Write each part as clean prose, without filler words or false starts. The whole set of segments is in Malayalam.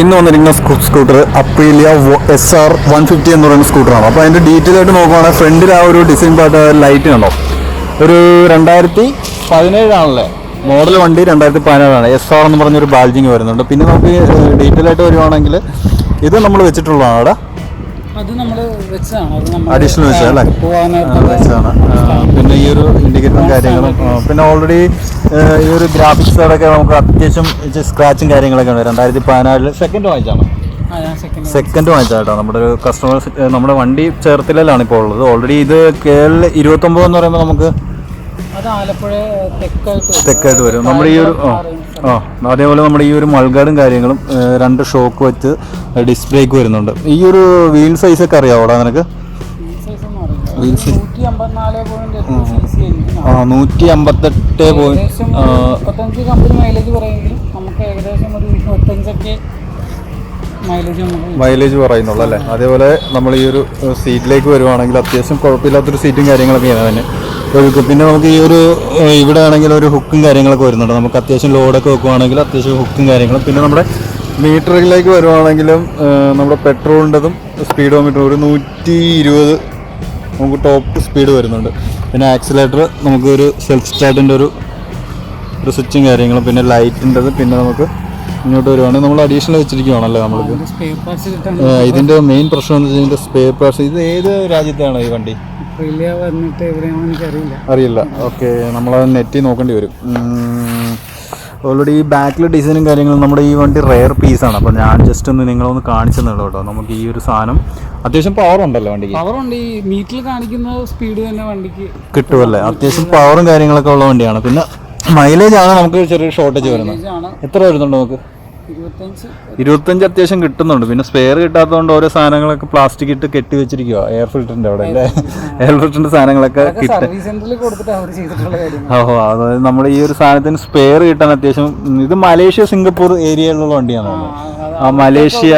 ഇന്ന് വന്നിരിക്കുന്ന സ്കൂട്ടർ അപ്രീലിയ SR 150 എന്ന് പറയുന്ന സ്കൂട്ടറാണ്. അപ്പോൾ അതിൻ്റെ ഡീറ്റെയിൽ ആയിട്ട് നോക്കുകയാണെങ്കിൽ ഫ്രണ്ടിൽ ആ ഒരു ഡിസൈൻ പാർട്ട് ലൈറ്റ് കണ്ടോ, ഒരു 2017 ആണല്ലേ മോഡൽ വണ്ടി, 2017 SR എന്ന് പറഞ്ഞൊരു ബാഡ്ജിങ് വരുന്നുണ്ട്. പിന്നെ നമുക്ക് ഡീറ്റെയിൽ ആയിട്ട് വരുവാണെങ്കിൽ ഇത് നമ്മൾ വെച്ചിട്ടുള്ളതാണ് അവിടെ, അഡീഷണൽ വെച്ചല്ലേ വെച്ചാണ്. പിന്നെ ഈ ഒരു ഇൻഡിക്കേറ്ററും കാര്യങ്ങളും, പിന്നെ ഓൾറെഡി ഈ ഒരു ഗ്രാഫിക്സ് അവിടെയൊക്കെ നമുക്ക് അത്യാവശ്യം സ്ക്രാച്ചും കാര്യങ്ങളൊക്കെ ഉണ്ട്. 2014 സെക്കൻഡ് വാങ്ങിച്ചാട്ടോ നമ്മുടെ ഒരു കസ്റ്റമർ. നമ്മുടെ വണ്ടി ചേർത്തലയിലാണ് ഇപ്പോൾ ഉള്ളത്. ഓൾറെഡി ഇത് KL 29 എന്ന് പറയുമ്പോൾ നമുക്ക് തെക്കായിട്ട് വരും. നമ്മുടെ ഈ ഒരു അതേപോലെ നമ്മുടെ ഈ ഒരു മൾഗാർഡും കാര്യങ്ങളും 2 ഷോക്ക് വെച്ച് ഡിസ്പ്ലേക്ക് വരുന്നുണ്ട്. ഈ ഒരു വീൽ സൈസ് ഒക്കെ അറിയാവോടാ നിനക്ക്? 155 മൈലേജ് പറയുന്നുള്ളൂ അല്ലേ. അതേപോലെ നമ്മൾ ഈ ഒരു സീറ്റിലേക്ക് വരുവാണെങ്കിൽ അത്യാവശ്യം കുഴപ്പമില്ലാത്തൊരു സീറ്റും കാര്യങ്ങളൊക്കെയാണ് തന്നെ. പിന്നെ നമുക്ക് ഈ ഒരു ഇവിടെ ആണെങ്കിൽ ഒരു ഹുക്കും കാര്യങ്ങളൊക്കെ വരുന്നുണ്ട്. നമുക്ക് അത്യാവശ്യം ലോഡൊക്കെ വെക്കുവാണെങ്കിൽ അത്യാവശ്യം ഹുക്കും കാര്യങ്ങളും. പിന്നെ നമ്മുടെ മീറ്ററിലേക്ക് വരുവാണെങ്കിലും നമ്മുടെ പെട്രോളിൻ്റെതും സ്പീഡോമീറ്റർ ഒരു 120 നമുക്ക് ടോപ്പ് സ്പീഡ് വരുന്നുണ്ട്. പിന്നെ ആക്സിലേറ്റർ നമുക്കൊരു സെൽഫ് സ്റ്റാർട്ടിൻ്റെ ഒരു സ്വിച്ചും കാര്യങ്ങളും, പിന്നെ ലൈറ്റിൻ്റെത്. പിന്നെ നമുക്ക് ഇങ്ങോട്ട് വരുവാണെങ്കിൽ നമ്മൾ അഡീഷണൽ വെച്ചിരിക്കുകയാണല്ലോ നമ്മൾക്ക്. ഇതിൻ്റെ മെയിൻ പ്രശ്നം എന്ന് വെച്ചാൽ ഇതിൻ്റെ സ്പെയർ പാർട്സ്. ഇത് ഏത് രാജ്യത്താണ് ഈ വണ്ടി? അറിയില്ല. ഓക്കെ, നമ്മളത് നെറ്റിൽ നോക്കേണ്ടി വരും. ഓൾറെഡി ഈ ബാക്കിലെ ഡിസൈനും കാര്യങ്ങളും നമ്മുടെ ഈ വണ്ടി റെയർ പീസാണ്. അപ്പോൾ ഞാൻ ജസ്റ്റ് ഒന്ന് നിങ്ങളൊന്ന് കാണിച്ചെന്നുള്ളൂ കേട്ടോ. നമുക്ക് ഈ ഒരു സാധനം അത്യാവശ്യം പവർ ഉണ്ടല്ലോ വണ്ടിക്ക്. പവറുണ്ട്, ഈ മീറ്ററിൽ കാണിക്കുന്ന സ്പീഡ് തന്നെ വണ്ടിക്ക് കിട്ടുമല്ലേ. അത്യാവശ്യം പവറും കാര്യങ്ങളൊക്കെ ഉള്ള വണ്ടിയാണ്. പിന്നെ മൈലേജ് ആണ് നമുക്ക് ചെറിയൊരു ഷോർട്ടേജ് വരുന്നത്. എത്ര വരുന്നുണ്ട് നമുക്ക്? 25 അത്യാവശ്യം കിട്ടുന്നുണ്ട്. പിന്നെ സ്പെയർ കിട്ടാത്തതുകൊണ്ട് ഓരോ സാധനങ്ങളൊക്കെ പ്ലാസ്റ്റിക് ഇട്ട് കെട്ടി വെച്ചിരിക്കുക എയർ ഫിൽറ്ററിന്റെ അവിടെ അല്ലേ. എയർ ഫിൽറ്ററിന്റെ സാധനങ്ങളൊക്കെ അതായത് നമ്മുടെ ഈ ഒരു സാധനത്തിന് സ്പെയർ കിട്ടാൻ അത്യാവശ്യം. ഇത് മലേഷ്യ സിംഗപ്പൂർ ഏരിയയിലുള്ള വണ്ടിയാണ്. മലേഷ്യ,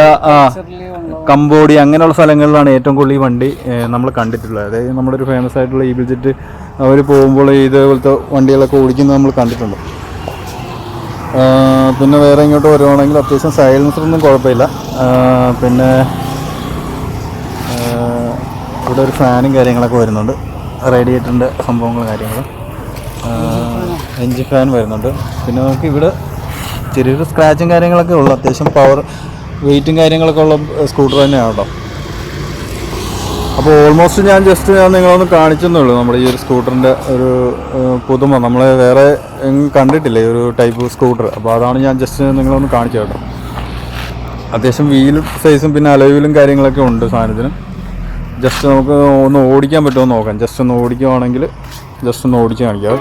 കംബോഡിയ അങ്ങനെയുള്ള സ്ഥലങ്ങളിലാണ് ഏറ്റവും കൂടുതൽ ഈ വണ്ടി നമ്മൾ കണ്ടിട്ടുള്ളത്. അതായത് നമ്മുടെ ഒരു ഫേമസ് ആയിട്ടുള്ള EasyJet അവർ പോകുമ്പോൾ ഇതേപോലത്തെ വണ്ടികളൊക്കെ ഓടിക്കുന്നത് നമ്മൾ കണ്ടിട്ടുണ്ട്. പിന്നെ വേറെ ഇങ്ങോട്ട് വരുവാണെങ്കിൽ അത്യാവശ്യം സൈലൻസറൊന്നും കുഴപ്പമില്ല. പിന്നെ ഇവിടെ ഒരു ഫാനും കാര്യങ്ങളൊക്കെ വരുന്നുണ്ട്, റേഡിയേറ്ററിൻ്റെ സംഭവങ്ങളും കാര്യങ്ങളും, എൻജിൻ ഫാൻ വരുന്നുണ്ട്. പിന്നെ നമുക്ക് ഇവിടെ ചെറിയൊരു സ്ക്രാച്ചും കാര്യങ്ങളൊക്കെ ഉള്ളു. അത്യാവശ്യം പവർ വെയിറ്റും കാര്യങ്ങളൊക്കെ ഉള്ള സ്കൂട്ടർ തന്നെയാണ് കേട്ടോ. അപ്പോൾ ഓൾമോസ്റ്റ് ഞാൻ നിങ്ങളൊന്ന് കാണിച്ചെന്നുള്ളൂ നമ്മുടെ ഈ ഒരു സ്കൂട്ടറിൻ്റെ ഒരു പുതുമ. നമ്മൾ വേറെ കണ്ടിട്ടില്ല ഈ ഒരു ടൈപ്പ് സ്കൂട്ടർ. അപ്പോൾ അതാണ് ഞാൻ നിങ്ങളൊന്ന് കാണിച്ചു കേട്ടോ. അത്യാവശ്യം വീൽ സൈസും പിന്നെ അലോയിലും കാര്യങ്ങളൊക്കെ ഉണ്ട് സാധനത്തിന്. ജസ്റ്റ് നമുക്ക് ഒന്ന് ഓടിക്കാൻ പറ്റുമോ നോക്കാം. ജസ്റ്റ് ഒന്ന് ഓടിക്കുവാണെങ്കിൽ ഒന്ന് ഓടിച്ച് കാണിക്കാം.